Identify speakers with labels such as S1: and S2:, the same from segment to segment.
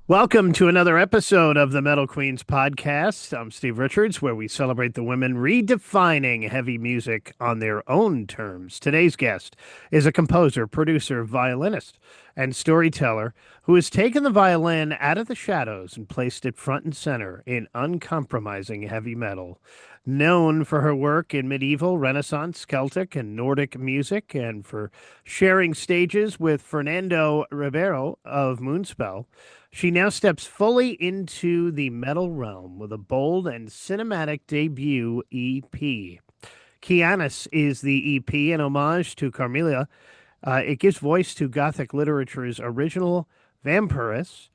S1: Welcome to another episode of the Metal Queens podcast. I'm Steve Richards, where we celebrate the women redefining heavy music on their own terms. Today's guest is a composer, producer, violinist, and storyteller who has taken the violin out of the shadows and placed it front and center in uncompromising heavy metal. Known for her work in medieval, Renaissance, Celtic, and Nordic music, and for sharing stages with Fernando Ribeiro of Moonspell. She now steps fully into the metal realm with a bold and cinematic debut EP. KIANIS is the EP, an homage to Carmilla. It gives voice to Gothic literature's original Vampiress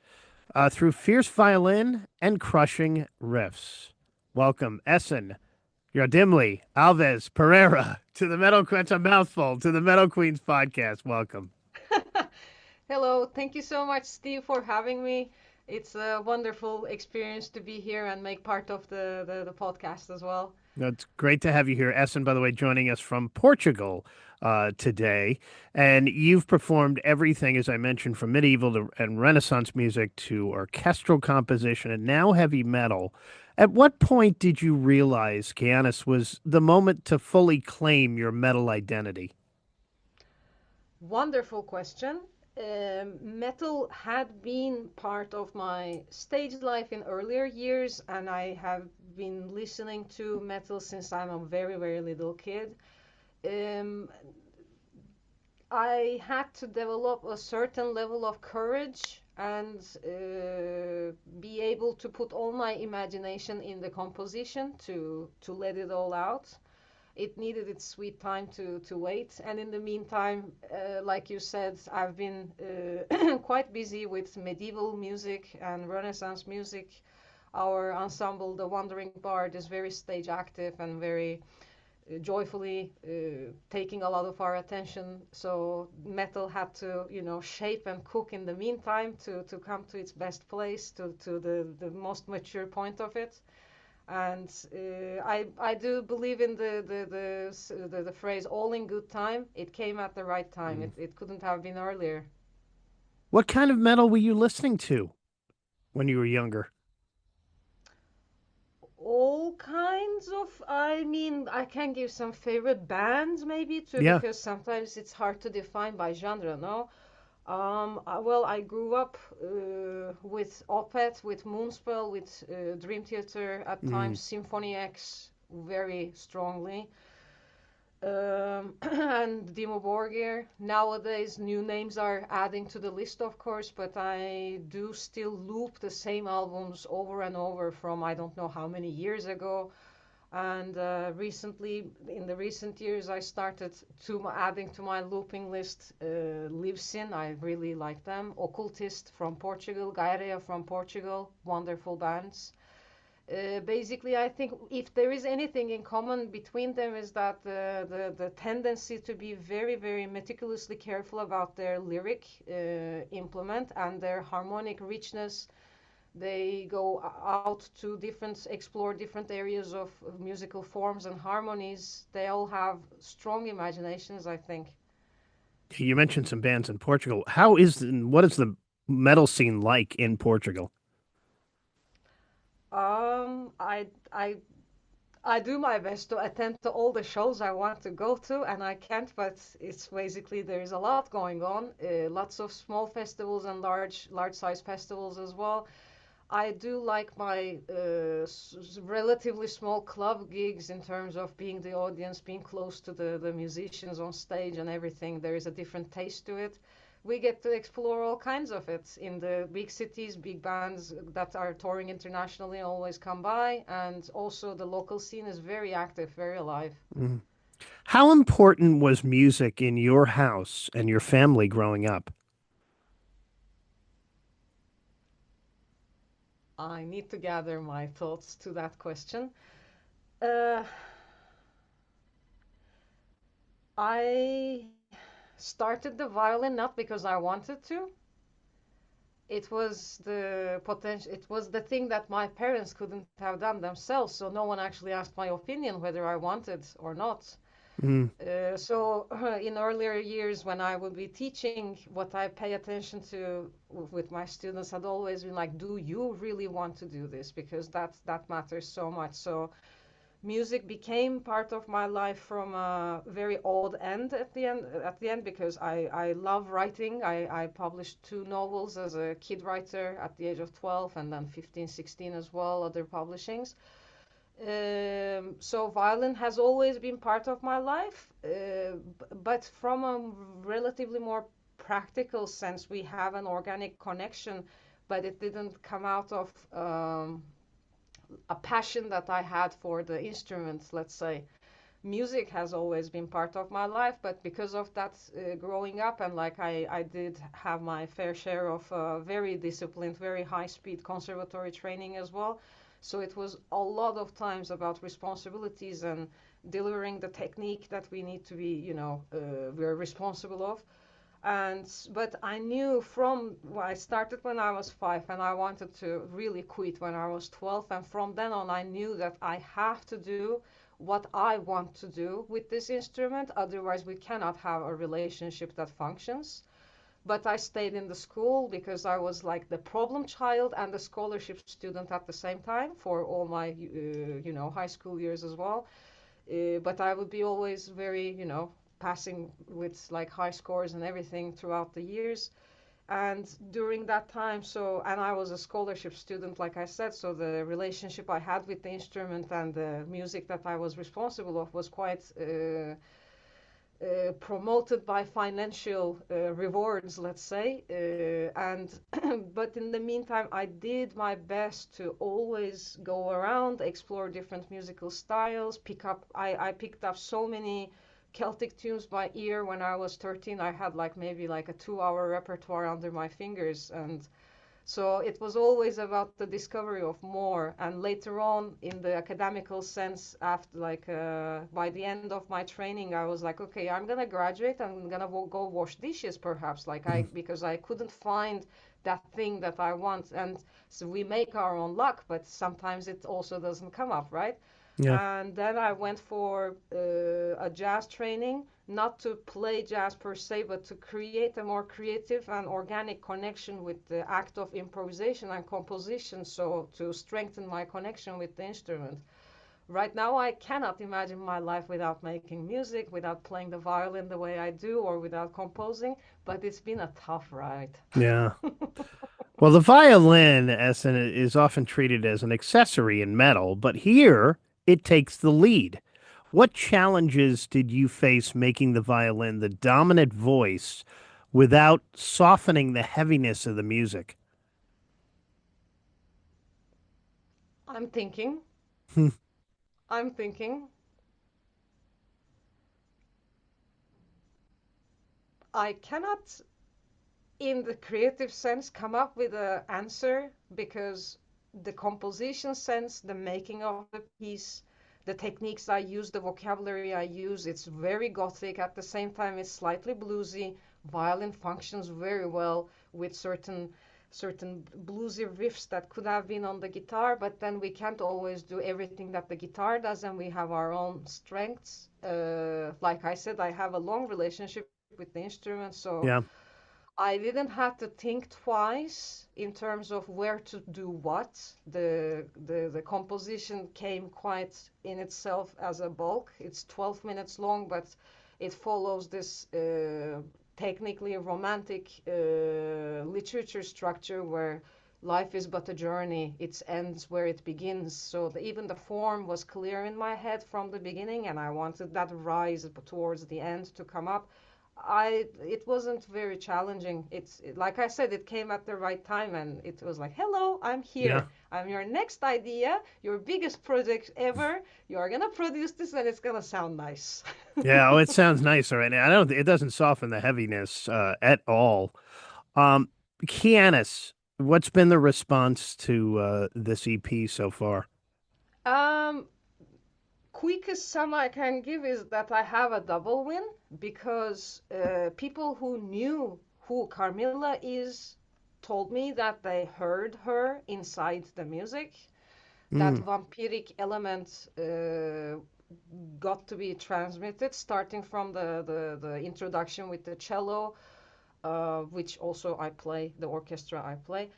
S1: through fierce violin and crushing riffs. Welcome, Esin, Yardimli, Alves, Pereira to the Metal Queen's a mouthful to the Metal Queens podcast. Welcome.
S2: Hello, thank you so much, Steve, for having me. It's a wonderful experience to be here and make part of the podcast as well.
S1: No, it's great to have you here. Essen, by the way, joining us from Portugal today. And you've performed everything, as I mentioned, from medieval and Renaissance music to orchestral composition and now heavy metal. At what point did you realize Kianis was the moment to fully claim your metal identity?
S2: Wonderful question. Metal had been part of my stage life in earlier years, and I have been listening to metal since I'm a very, very little kid. Um, I had to develop a certain level of courage and be able to put all my imagination in the composition to let it all out. It needed its sweet time to wait, and in the meantime, like you said, I've been quite busy with medieval music and Renaissance music. Our ensemble, the Wandering Bard, is very stage active and very joyfully taking a lot of our attention. So metal had to, shape and cook in the meantime to come to its best place, to the most mature point of it. And I do believe in the phrase "all in good time." It came at the right time.
S1: Mm.
S2: It couldn't have been earlier.
S1: What kind of metal were you listening to when you were younger?
S2: All kinds of. I mean, I can give some favorite bands maybe too,
S1: Yeah.
S2: because sometimes it's hard to define by genre. No. Well, I grew up with Opeth, with Moonspell, with Dream Theater, at
S1: Mm.
S2: times Symphony X, very strongly. And Dimo Borgir. Nowadays, new names are adding to the list, of course, but I do still loop the same albums over and over from I don't know how many years ago. And recently, in the recent years, I started adding to my looping list Livsin. I really like them. Occultist from Portugal, Gaia from Portugal, wonderful bands. Basically, I think if there is anything in common between them is that the tendency to be very, very meticulously careful about their lyric implement and their harmonic richness. They go out to explore different areas of musical forms and harmonies. They all have strong imaginations, I think.
S1: You mentioned some bands in Portugal. What is the metal scene like in Portugal?
S2: Um, I, I I do my best to attend to all the shows I want to go to, and I can't. But it's basically there is a lot going on. Lots of small festivals and large size festivals as well. I do like my relatively small club gigs in terms of being the audience, being close to the musicians on stage and everything. There is a different taste to it. We get to explore all kinds of it in the big cities. Big bands that are touring internationally always come by, and also the local scene is very active, very alive.
S1: Mm. How important was music in your house and your family growing up?
S2: I need to gather my thoughts to that question. Uh, I started the violin not because I wanted to. It was the potential. It was the thing that my parents couldn't have done themselves, so no one actually asked my opinion whether I wanted or not.
S1: Mm.
S2: So in earlier years, when I would be teaching, what I pay attention to with my students had always been like, do you really want to do this? Because that matters so much. So music became part of my life from a very odd end at the end because I love writing. I published two novels as a kid writer at the age of 12 and then 15, 16 as well, other publishings. So violin has always been part of my life, but from a relatively more practical sense, we have an organic connection, but it didn't come out of a passion that I had for the instruments, let's say. Music has always been part of my life, but because of that, growing up, and like I did have my fair share of very disciplined, very high speed conservatory training as well. So it was a lot of times about responsibilities and delivering the technique that we need to be, we're responsible of. But I knew from I started when I was 5 and I wanted to really quit when I was 12, and from then on I knew that I have to do what I want to do with this instrument, otherwise we cannot have a relationship that functions. But I stayed in the school because I was like the problem child and the scholarship student at the same time for all my high school years as well. But I would be always very, passing with like high scores and everything throughout the years. And during that time, and I was a scholarship student, like I said, so the relationship I had with the instrument and the music that I was responsible of was quite promoted by financial rewards, let's say. And but in the meantime, I did my best to always go around, explore different musical styles, pick up. I picked up so many Celtic tunes by ear when I was 13. I had like maybe like a 2 hour repertoire under my fingers, and so it was always about the discovery of more. And later on, in the academical sense, after like by the end of my training, I was like, okay, I'm gonna graduate. I'm gonna go wash dishes, perhaps, because I couldn't find that thing that I want. And so we make our own luck, but sometimes it also doesn't come up, right?
S1: Yeah.
S2: And then I went for a jazz training, not to play jazz per se, but to create a more creative and organic connection with the act of improvisation and composition, so to strengthen my connection with the instrument. Right now, I cannot imagine my life without making music, without playing the violin the way I do, or without composing, but it's been a tough ride.
S1: Yeah. Well, the violin, Essen, is often treated as an accessory in metal, but here it takes the lead. What challenges did you face making the violin the dominant voice without softening the heaviness of the music?
S2: I'm thinking, I'm thinking, I cannot in the creative sense come up with an answer because the composition sense, the making of the piece, the techniques I use, the vocabulary I use, it's very gothic. At the same time, it's slightly bluesy. Violin functions very well with certain bluesy riffs that could have been on the guitar, but then we can't always do everything that the guitar does, and we have our own strengths. Like I said, I have a long relationship with the instrument, so
S1: Yeah.
S2: I didn't have to think twice in terms of where to do what. The composition came quite in itself as a bulk. It's 12 minutes long, but it follows this technically romantic literature structure where life is but a journey. It ends where it begins. So even the form was clear in my head from the beginning, and I wanted that rise towards the end to come up. It wasn't very challenging. Like I said, it came at the right time, and it was like, hello, I'm
S1: Yeah.
S2: here. I'm your next idea, your biggest project ever. You're gonna produce this, and it's gonna sound nice.
S1: Yeah. Oh, it sounds nice right now. I don't, it doesn't soften the heaviness at all. Um, Kianis, what's been the response to this EP so far?
S2: um, Quickest sum I can give is that I have a double win because people who knew who Carmilla is told me that they heard her inside the music. That
S1: Mm.
S2: vampiric element got to be transmitted, starting from the introduction with the cello, which also I play, the orchestra I play.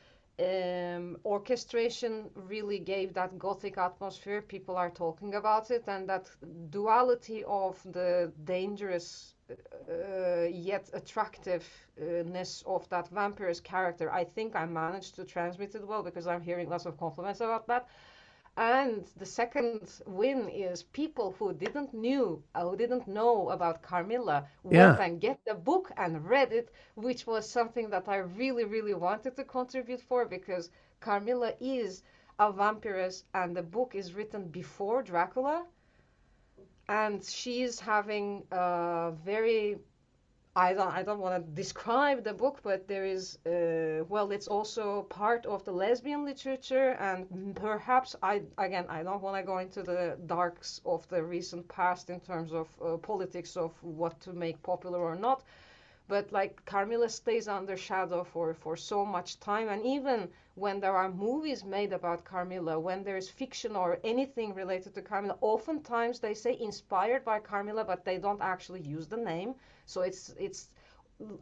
S2: Orchestration really gave that gothic atmosphere. People are talking about it, and that duality of the dangerous yet attractiveness of that Vampiress character. I think I managed to transmit it well because I'm hearing lots of compliments about that. And the second win is people who didn't know about Carmilla went
S1: Yeah.
S2: and get the book and read it, which was something that I really, really wanted to contribute for because Carmilla is a vampiress and the book is written before Dracula, and she's having a very I don't want to describe the book, but there is well, it's also part of the lesbian literature, and perhaps I don't want to go into the darks of the recent past in terms of politics of what to make popular or not, but like Carmilla stays under shadow for so much time, and even when there are movies made about Carmilla, when there's fiction or anything related to Carmilla, oftentimes they say inspired by Carmilla, but they don't actually use the name. So it's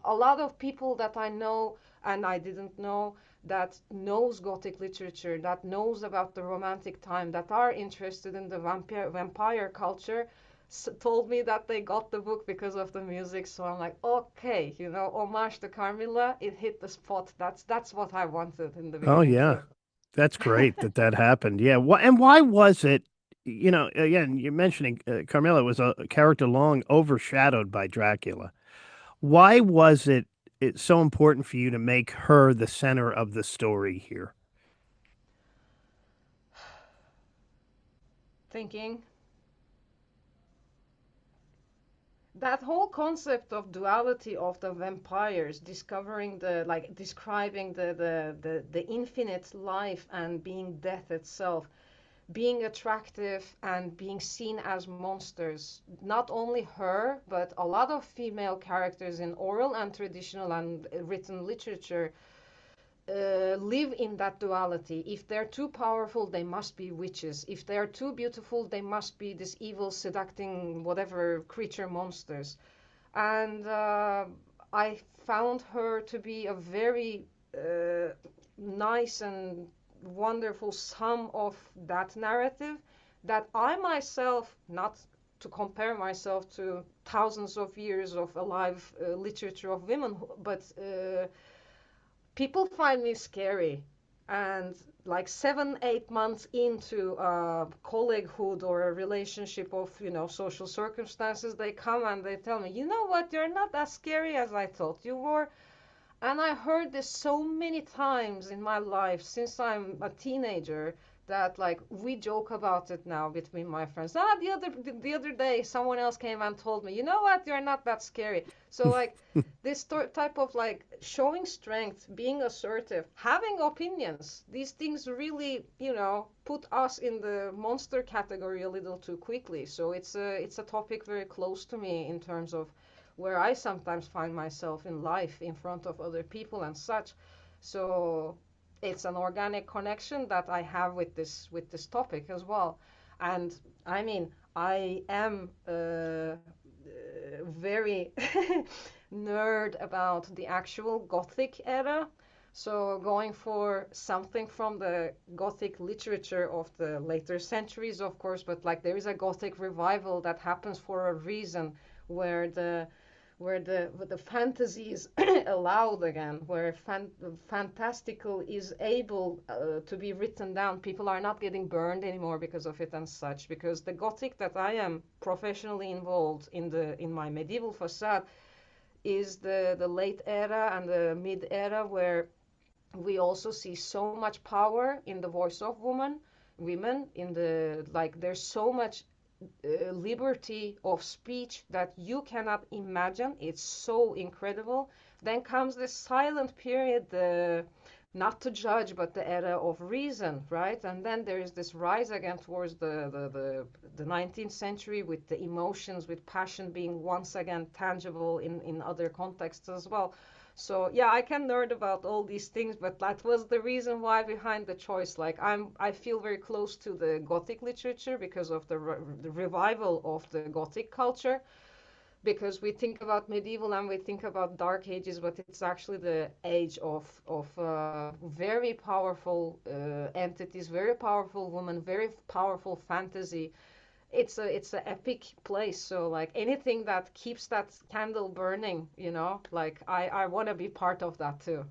S2: a lot of people that I know and I didn't know that knows Gothic literature, that knows about the Romantic time, that are interested in the vampire culture, told me that they got the book because of the music. So I'm like, okay, homage to Carmilla, it hit the spot. That's what I wanted in the
S1: Oh,
S2: beginning
S1: yeah.
S2: too.
S1: That's great that that happened. Yeah. And why was it, again, you're mentioning Carmilla was a character long overshadowed by Dracula. Why was it so important for you to make her the center of the story here?
S2: Thinking that whole concept of duality of the vampires, discovering the like describing the infinite life and being death itself, being attractive and being seen as monsters. Not only her, but a lot of female characters in oral and traditional and written literature live in that duality. If they're too powerful, they must be witches. If they are too beautiful, they must be this evil, seducting, whatever creature monsters. And I found her to be a very nice and wonderful sum of that narrative that I myself, not to compare myself to thousands of years of alive literature of women, but people find me scary. And like 7 8 months into a colleaguehood or a relationship of social circumstances, they come and they tell me, you know what, you're not as scary as I thought you were. And I heard this so many times in my life since I'm a teenager that like we joke about it now between my friends. The other day someone else came and told me, you know what, you're not that scary. So like this type of like showing strength, being assertive, having opinions, these things really, put us in the monster category a little too quickly. So it's a topic very close to me in terms of where I sometimes find myself in life in front of other people and such. So it's an organic connection that I have with this topic as well. And I mean, I am very nerd about the actual Gothic era. So going for something from the Gothic literature of the later centuries, of course, but like there is a Gothic revival that happens for a reason where the fantasy is allowed again, where fantastical is able to be written down. People are not getting burned anymore because of it and such. Because the Gothic that I am professionally involved in my medieval facade is the late era and the mid era, where we also see so much power in the voice of women in the like there's so much liberty of speech that you cannot imagine. It's so incredible. Then comes this silent period, the not to judge, but the era of reason, right? And then there is this rise again towards the 19th century with the emotions, with passion being once again tangible in other contexts as well. So yeah, I can nerd about all these things, but that was the reason why behind the choice. Like I feel very close to the Gothic literature because of the revival of the Gothic culture. Because we think about medieval and we think about Dark Ages, but it's actually the age of very powerful entities, very powerful women, very powerful fantasy. It's a epic place. So like anything that keeps that candle burning, like I want to be part of that too.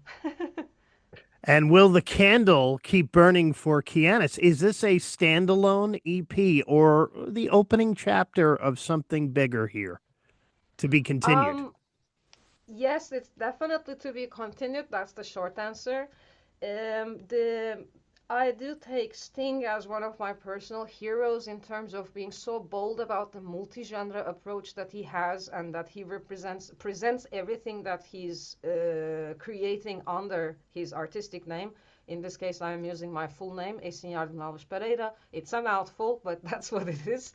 S1: And will the candle keep burning for Kianis? Is this a standalone EP or the opening chapter of something bigger here to be continued?
S2: um yes, it's definitely to be continued. That's the short answer. The I do take Sting as one of my personal heroes in terms of being so bold about the multi-genre approach that he has, and that he presents everything that he's creating under his artistic name. In this case, I am using my full name, Esin Yardimli Pereira. It's a mouthful, but that's what it is.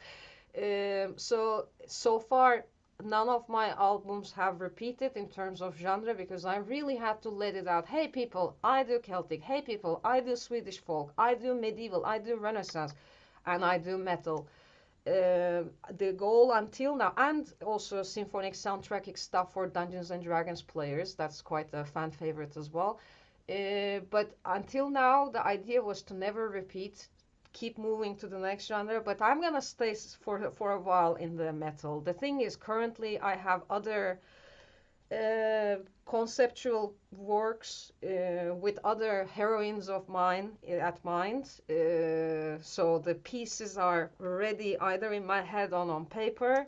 S2: So far, none of my albums have repeated in terms of genre because I really had to let it out. Hey people, I do Celtic. Hey people, I do Swedish folk. I do medieval. I do Renaissance, and I do metal. The goal until now, and also symphonic soundtracking stuff for Dungeons and Dragons players. That's quite a fan favorite as well. But until now, the idea was to never repeat, keep moving to the next genre. But I'm gonna stay for a while in the metal. The thing is, currently I have other uh, conceptual works with other heroines of mine at mind. So the pieces are ready either in my head or on paper.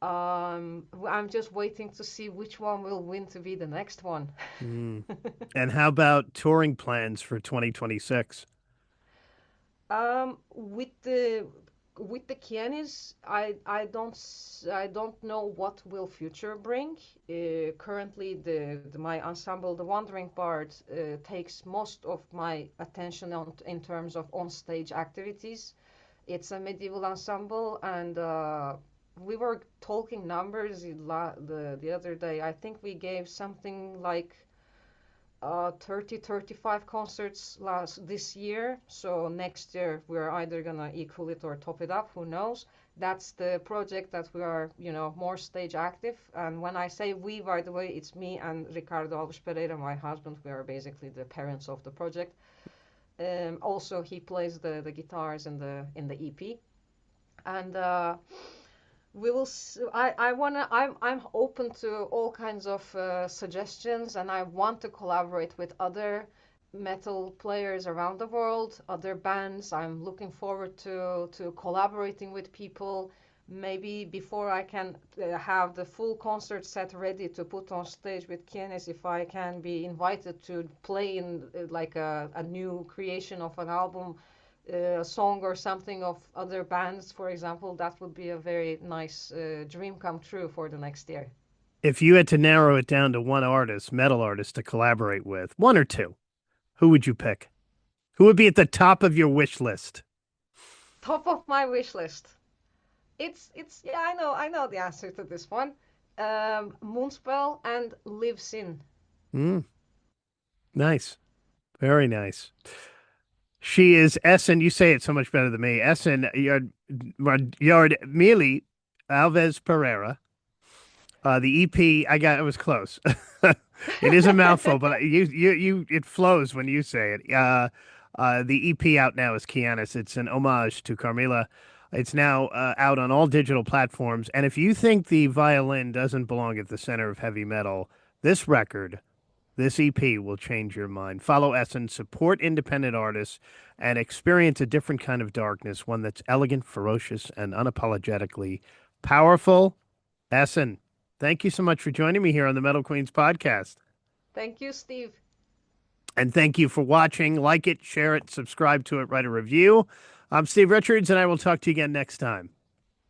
S2: I'm just waiting to see which one will win to be the next one.
S1: Mm. And how about touring plans for 2026?
S2: With the Kianis, I don't know what will future bring. Currently, my ensemble, the Wandering Bard, takes most of my attention in terms of on-stage activities. It's a medieval ensemble, and we were talking numbers the other day. I think we gave something like 30 35 concerts this year. So next year we're either gonna equal it or top it up, who knows. That's the project that we are, more stage active. And when I say we, by the way, it's me and Ricardo Alves Pereira, my husband. We are basically the parents of the project. Also he plays the guitars in the EP. And we will I'm open to all kinds of suggestions, and I want to collaborate with other metal players around the world, other bands. I'm looking forward to collaborating with people. Maybe before I can have the full concert set ready to put on stage with Kianis, if I can be invited to play in like a new creation of an album, a song or something of other bands, for example, that would be a very nice dream come true for the next year.
S1: If you had to narrow it down to one artist, metal artist to collaborate with, one or two, who would you pick? Who would be at the top of your wish list?
S2: Top of my wish list. It's yeah, I know the answer to this one. Moonspell and Live Sin.
S1: Mm, nice. Very nice. She is Esin. You say it so much better than me. Esin Yardimli Alves Pereira. The EP, it was close. It is a mouthful, but it flows when you say it. The EP out now is Kianis. It's an homage to Carmilla. It's now out on all digital platforms. And if you think the violin doesn't belong at the center of heavy metal, this record, this EP will change your mind. Follow Essen, support independent artists, and experience a different kind of darkness, one that's elegant, ferocious, and unapologetically powerful. Essen, thank you so much for joining me here on the Metal Queens podcast.
S2: Thank you, Steve.
S1: And thank you for watching. Like it, share it, subscribe to it, write a review. I'm Steve Richards, and I will talk to you again next time.